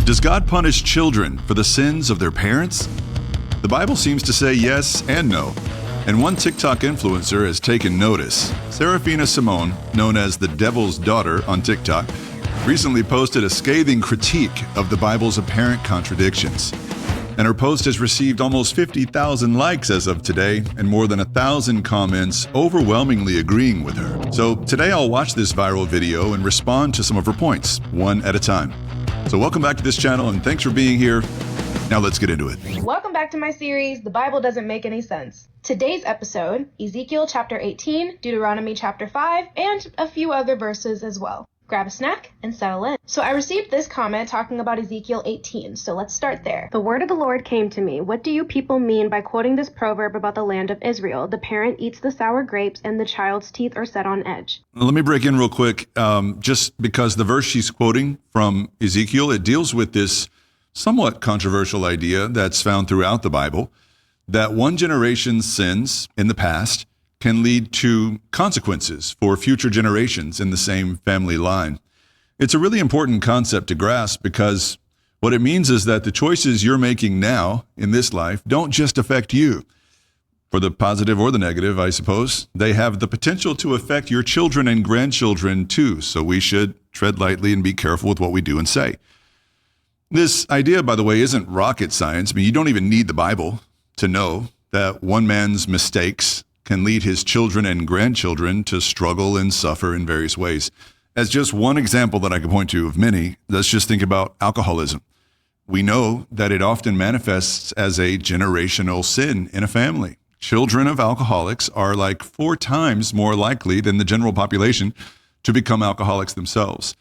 Does God punish children for the sins of their parents? The Bible seems to say yes and no. And one TikTok influencer has taken notice. Seraphina, known as the Devil's Daughter on TikTok, recently posted a scathing critique of the Bible's apparent contradictions. And her post has received almost 50,000 likes as of today and more than 1,000 comments overwhelmingly agreeing with her. So today I'll watch this viral video and respond to some of her points, one at a time. So welcome back to this channel and thanks for being here. Now let's get into it. Welcome back to my series, The Bible Doesn't Make Any Sense. Today's episode, Ezekiel chapter 18, Deuteronomy chapter 5, and a few other verses as well. Grab a snack and settle in. So I received this comment talking about Ezekiel 18, so let's start there. The word of the Lord came to me. What do you people mean by quoting this proverb about the land of Israel? The parent eats the sour grapes and the child's teeth are set on edge. Let me break in real quick, just because the verse she's quoting from Ezekiel, it deals with this somewhat controversial idea that's found throughout the Bible, that one generation's sins in the past can lead to consequences for future generations in the same family line. It's a really important concept to grasp because what it means is that the choices you're making now in this life don't just affect you. For the positive or the negative, I suppose, they have the potential to affect your children and grandchildren too, so we should tread lightly and be careful with what we do and say. This idea, by the way, isn't rocket science. I mean, you don't even need the Bible to know that one man's mistakes can lead his children and grandchildren to struggle and suffer in various ways. As just one example that I can point to of many, let's just think about alcoholism. We know that it often manifests as a generational sin in a family. Children of alcoholics are like 4 times more likely than the general population to become alcoholics themselves.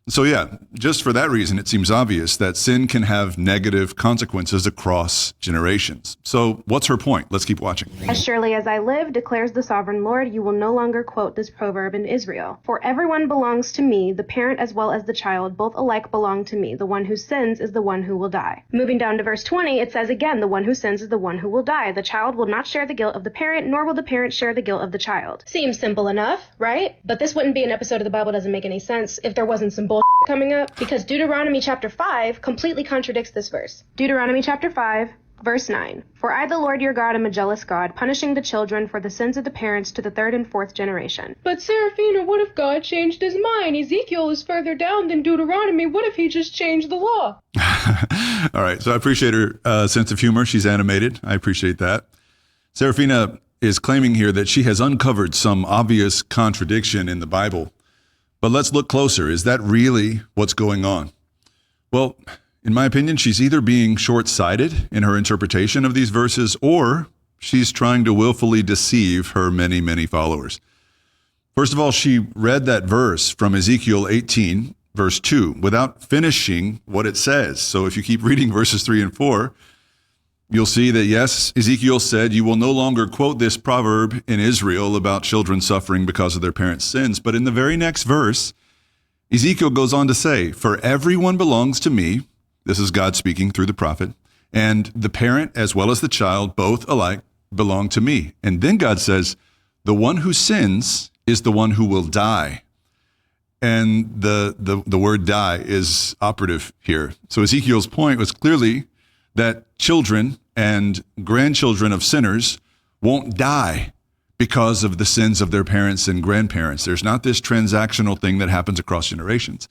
So yeah, just for that reason, it seems obvious that sin can have negative consequences across generations. So what's her point? Let's keep watching. As surely as I live, declares the sovereign Lord, you will no longer quote this proverb in Israel. For everyone belongs to me, the parent as well as the child, both alike belong to me. The one who sins is the one who will die. Moving down to verse 20, it says again, the one who sins is the one who will die. The child will not share the guilt of the parent, nor will the parent share the guilt of the child. Seems simple enough, right? But this wouldn't be an episode of The Bible Doesn't Make Any Sense if there wasn't some bull coming up, because Deuteronomy chapter 5 completely contradicts this verse. Deuteronomy chapter 5, verse 9. For I, the Lord your God, am a jealous God, punishing the children for the sins of the parents to the 3rd and 4th generation. But Seraphina, what if God changed his mind? Ezekiel is further down than Deuteronomy. What if he just changed the law? All right, so I appreciate her sense of humor. She's animated. I appreciate that. Seraphina is claiming here that she has uncovered some obvious contradiction in the Bible. But let's look closer. Is that really what's going on? Well, in my opinion, she's either being short-sighted in her interpretation of these verses, or she's trying to willfully deceive her many, many followers. First of all, she read that verse from Ezekiel 18, verse 2, without finishing what it says. So if you keep reading verses 3 and 4, you'll see that, yes, Ezekiel said, you will no longer quote this proverb in Israel about children suffering because of their parents' sins. But in the very next verse, Ezekiel goes on to say, for everyone belongs to me, this is God speaking through the prophet, and the parent as well as the child, both alike, belong to me. And then God says, the one who sins is the one who will die. And the word die is operative here. So Ezekiel's point was clearly that children and grandchildren of sinners won't die because of the sins of their parents and grandparents. There's not this transactional thing that happens across generations.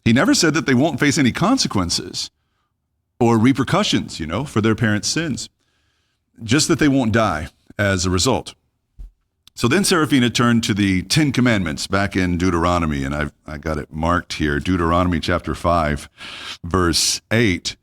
He never said that they won't face any consequences or repercussions, for their parents' sins, just that they won't die as a result. So then Seraphina turned to the 10 Commandments back in Deuteronomy, and I got it marked here, Deuteronomy chapter 5, verse 8,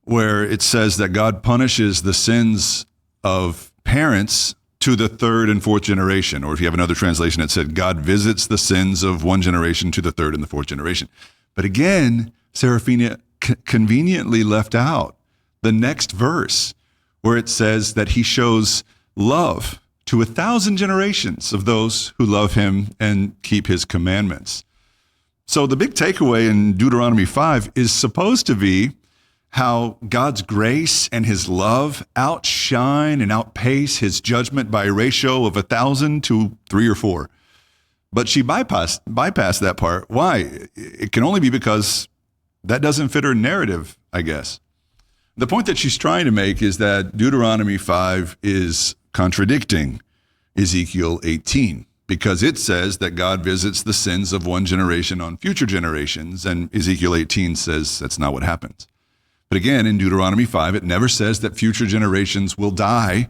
where it says that God punishes the sins of parents to the 3rd and 4th generation. Or if you have another translation that said God visits the sins of one generation to the 3rd and the 4th generation. But again, Seraphina conveniently left out the next verse where it says that he shows love to 1,000 generations of those who love him and keep his commandments. So the big takeaway in Deuteronomy 5 is supposed to be how God's grace and his love outshine and outpace his judgment by a ratio of 1,000 to 3 or 4. But she bypassed that part. Why? It can only be because that doesn't fit her narrative, I guess. The point that she's trying to make is that Deuteronomy 5 is contradicting Ezekiel 18, because it says that God visits the sins of one generation on future generations, and Ezekiel 18 says that's not what happens. But again, in Deuteronomy 5, it never says that future generations will die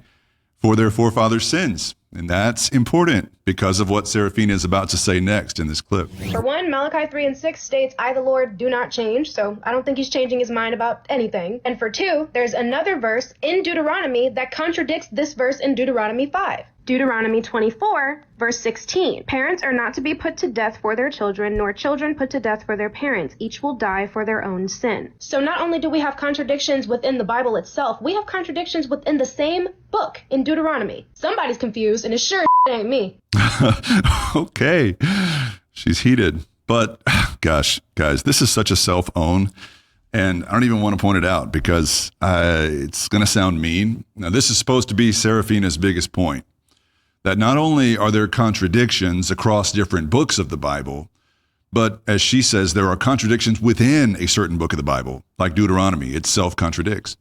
for their forefathers' sins. And that's important because of what Seraphina is about to say next in this clip. For one, Malachi 3 and 6 states, I, the Lord, do not change. So I don't think he's changing his mind about anything. And for two, there's another verse in Deuteronomy that contradicts this verse in Deuteronomy 5. Deuteronomy 24, verse 16. Parents are not to be put to death for their children, nor children put to death for their parents. Each will die for their own sin. So not only do we have contradictions within the Bible itself, we have contradictions within the same book in Deuteronomy. Somebody's confused, and it sure ain't me. Okay. She's heated. But gosh, guys, this is such a self-own. And I don't even want to point it out because it's going to sound mean. Now, this is supposed to be Seraphina's biggest point. That not only are there contradictions across different books of the Bible, but as she says, there are contradictions within a certain book of the Bible, like Deuteronomy. It self-contradicts.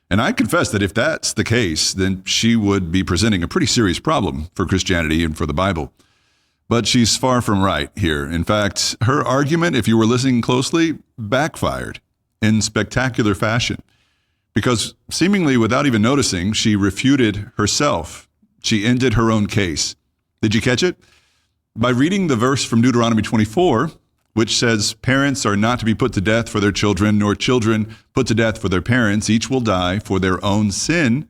And I confess that if that's the case, then she would be presenting a pretty serious problem for Christianity and for the Bible. But she's far from right here. In fact, her argument, if you were listening closely, backfired in spectacular fashion. Because seemingly without even noticing, she refuted herself. She ended her own case. Did you catch it? By reading the verse from Deuteronomy 24, which says, parents are not to be put to death for their children, nor children put to death for their parents. Each will die for their own sin.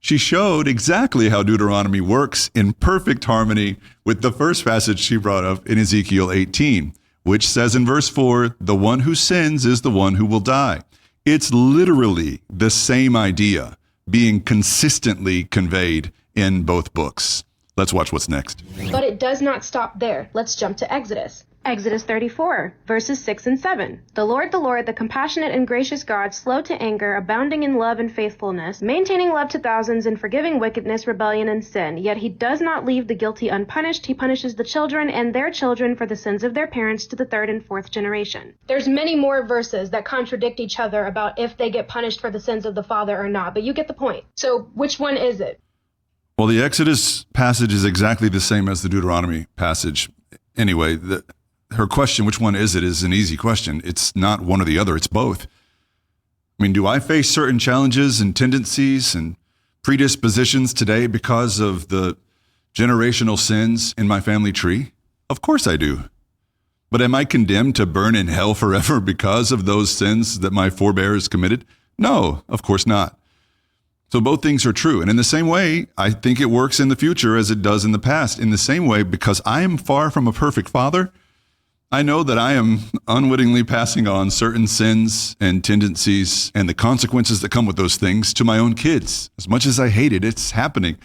She showed exactly how Deuteronomy works in perfect harmony with the first passage she brought up in Ezekiel 18, which says in verse 4, the one who sins is the one who will die. It's literally the same idea being consistently conveyed in both books. Let's watch what's next. But it does not stop there. Let's jump to Exodus. Exodus 34, verses 6 and 7. The Lord, the compassionate and gracious God, slow to anger, abounding in love and faithfulness, maintaining love to thousands, and forgiving wickedness, rebellion, and sin. Yet he does not leave the guilty unpunished. He punishes the children and their children for the sins of their parents to the third and fourth generation. There's many more verses that contradict each other about if they get punished for the sins of the father or not, but you get the point. So which one is it? Well, the Exodus passage is exactly the same as the Deuteronomy passage. Anyway, her question, which one is it, is an easy question. It's not one or the other, it's both. I mean, do I face certain challenges and tendencies and predispositions today because of the generational sins in my family tree? Of course I do. But am I condemned to burn in hell forever because of those sins that my forebears committed? No, of course not. So both things are true. And in the same way, I think it works in the future as it does in the past. In the same way, because I am far from a perfect father, I know that I am unwittingly passing on certain sins and tendencies and the consequences that come with those things to my own kids. As much as I hate it, it's happening.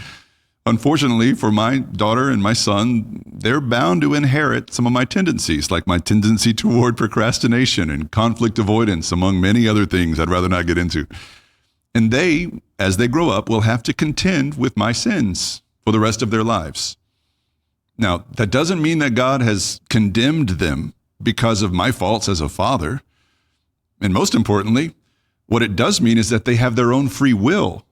Unfortunately, for my daughter and my son, they're bound to inherit some of my tendencies, like my tendency toward procrastination and conflict avoidance, among many other things I'd rather not get into. And they, as they grow up, will have to contend with my sins for the rest of their lives. Now, that doesn't mean that God has condemned them because of my faults as a father. And most importantly, what it does mean is that they have their own free will,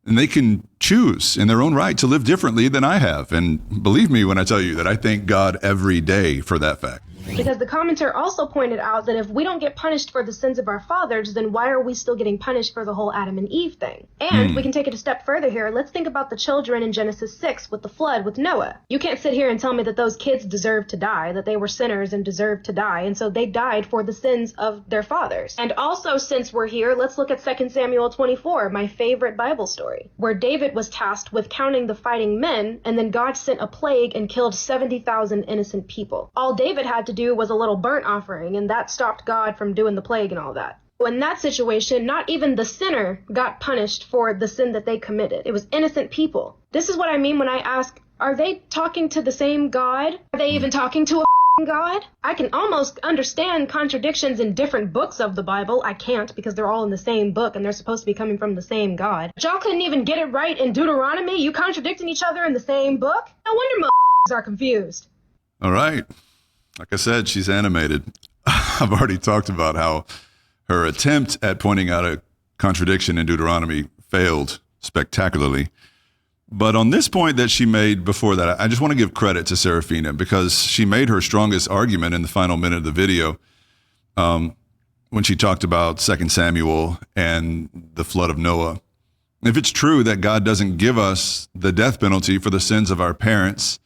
and they can choose in their own right to live differently than I have. And believe me when I tell you that I thank God every day for that fact. Because the commenter also pointed out that if we don't get punished for the sins of our fathers, then why are we still getting punished for the whole Adam and Eve thing? And we can take it a step further here. Let's think about the children in Genesis 6 with the flood with Noah. You can't sit here and tell me that those kids deserved to die, that they were sinners and deserved to die, and so they died for the sins of their fathers. And also, since we're here, let's look at 2 Samuel 24, my favorite Bible story, where David was tasked with counting the fighting men, and then God sent a plague and killed 70,000 innocent people. All David had to do was a little burnt offering, and that stopped God from doing the plague and all that. In that situation, not even the sinner got punished for the sin that they committed. It was innocent people. This is what I mean when I ask, are they talking to the same God? Are they even talking to a God? I can almost understand contradictions in different books of the Bible. I can't, because they're all in the same book and they're supposed to be coming from the same God. But y'all couldn't even get it right in Deuteronomy? You contradicting each other in the same book? No wonder are confused. All right. Like I said, she's animated. I've already talked about how her attempt at pointing out a contradiction in Deuteronomy failed spectacularly. But on this point that she made before that, I just want to give credit to Seraphina because she made her strongest argument in the final minute of the video when she talked about 2 Samuel and the flood of Noah. If it's true that God doesn't give us the death penalty for the sins of our parents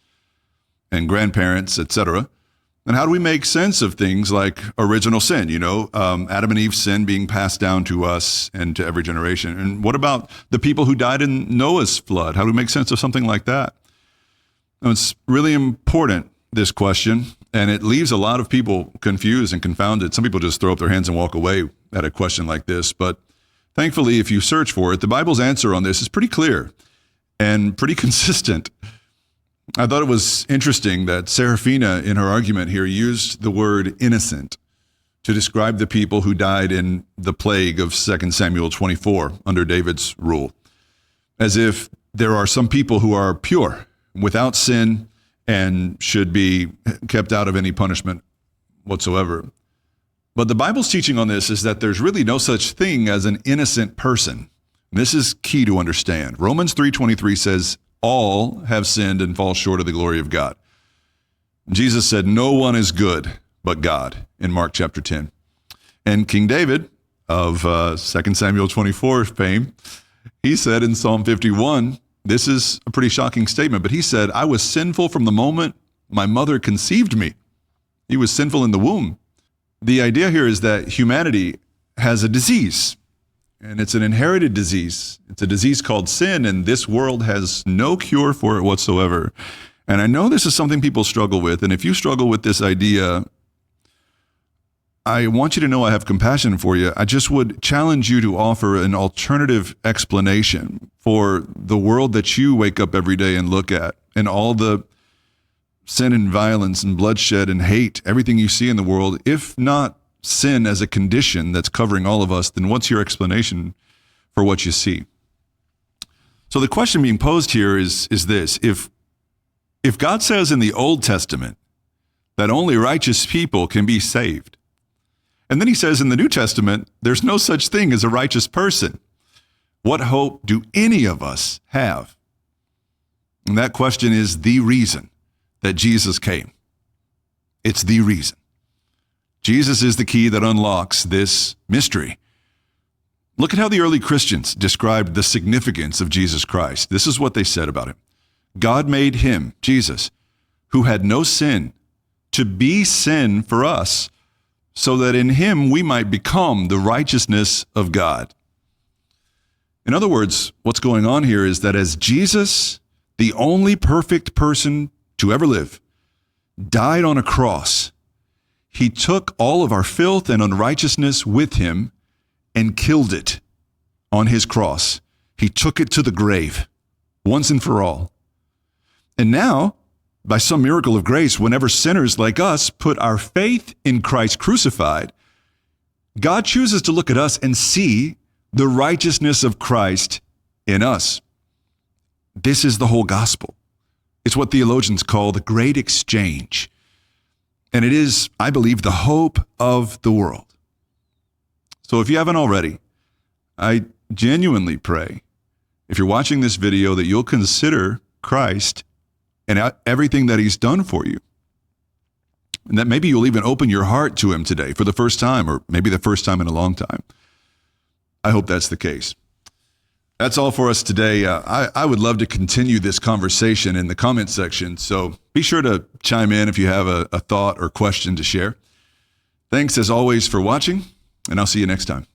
and grandparents, etc., then how do we make sense of things like original sin? Adam and Eve's sin being passed down to us and to every generation. And what about the people who died in Noah's flood? How do we make sense of something like that? Now, it's really important, this question, and it leaves a lot of people confused and confounded. Some people just throw up their hands and walk away at a question like this. But thankfully, if you search for it, the Bible's answer on this is pretty clear and pretty consistent. I thought it was interesting that Seraphina, in her argument here, used the word innocent to describe the people who died in the plague of 2 Samuel 24 under David's rule, as if there are some people who are pure, without sin, and should be kept out of any punishment whatsoever. But the Bible's teaching on this is that there's really no such thing as an innocent person. This is key to understand. Romans 3:23 says, all have sinned and fall short of the glory of God. Jesus said, no one is good but God in Mark chapter 10. And King David of 2 Samuel 24 fame, he said in Psalm 51, this is a pretty shocking statement, but he said, I was sinful from the moment my mother conceived me. He was sinful in the womb. The idea here is that humanity has a disease. And it's an inherited disease. It's a disease called sin, and this world has no cure for it whatsoever. And I know this is something people struggle with, and if you struggle with this idea, I want you to know I have compassion for you. I just would challenge you to offer an alternative explanation for the world that you wake up every day and look at, and all the sin and violence and bloodshed and hate, everything you see in the world. If not sin as a condition that's covering all of us, then what's your explanation for what you see? So the question being posed here is this. If God says in the Old Testament that only righteous people can be saved, and then he says in the New Testament there's no such thing as a righteous person, what hope do any of us have? And that question is the reason that Jesus came. It's the reason. Jesus is the key that unlocks this mystery. Look at how the early Christians described the significance of Jesus Christ. This is what they said about him. God made him, Jesus, who had no sin, to be sin for us, so that in him we might become the righteousness of God. In other words, what's going on here is that as Jesus, the only perfect person to ever live, died on a cross, he took all of our filth and unrighteousness with him and killed it on his cross. He took it to the grave once and for all. And now, by some miracle of grace, whenever sinners like us put our faith in Christ crucified, God chooses to look at us and see the righteousness of Christ in us. This is the whole gospel. It's what theologians call the great exchange. And it is, I believe, the hope of the world. So if you haven't already, I genuinely pray, if you're watching this video, that you'll consider Christ and everything that he's done for you. And that maybe you'll even open your heart to him today for the first time, or maybe the first time in a long time. I hope that's the case. That's all for us today. I would love to continue this conversation in the comment section, so be sure to chime in if you have a thought or question to share. Thanks as always for watching, and I'll see you next time.